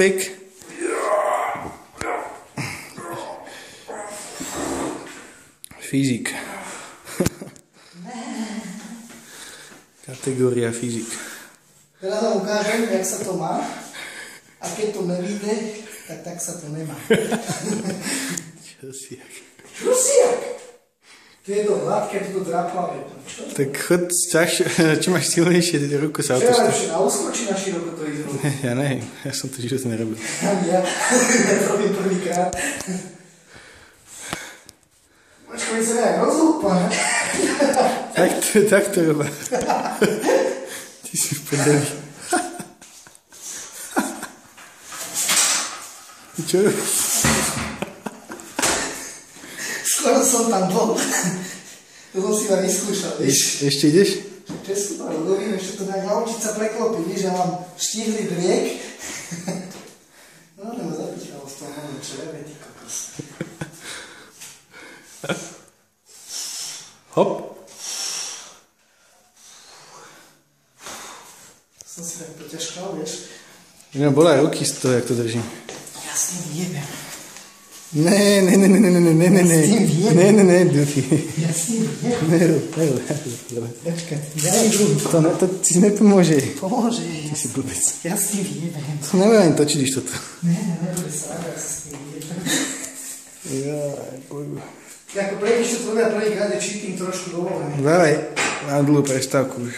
sixpack. Fyzik. Kategória fyzik. Teraz vám ukážem, jak sa to má. A keď to nevíde, tak sa to nemá. Čosiak. Čosiak? To je to hladké, to draplavé. Tak chod, čo máš silnejšie, ruku sa otočí. Čo otočí. je na úzko, či na široko to ísť robiť? Ja neviem, ja som to život nerobil. Ja to robím prvýkrát. Počkaj, mi sa nejak rozhúpa, ne? Tak to robá. Ty si v prdeli. Čo robíš? Skoro som tam bol. To som si vám vyskúšal, víš? Ešte ideš? Česku to robím, ešte to nejak naučiť sa preklopiť, víš, ja mám štíhly driek. No, nebo zapíchalo z toho máme čreve, ty kokos. Hop. Som si tak poťažkal, vieš? Mňa bolá ruky z toho, jak to držím. Ja s tým jebem. Ne, duchy. Ja s tým jebem. Ne. Počkaj, daj druhý. To ti nepomôže. Pomôže. Ty si blbec. Ja s tým jebem. To nebudem točiť iš toto. Nebude sa, ja s tým jebem. Jaj, bohu. Ako prejdeš to robia prvýkrát je cheating trošku dovolený. Dávaj, mám dlhú prestávku už.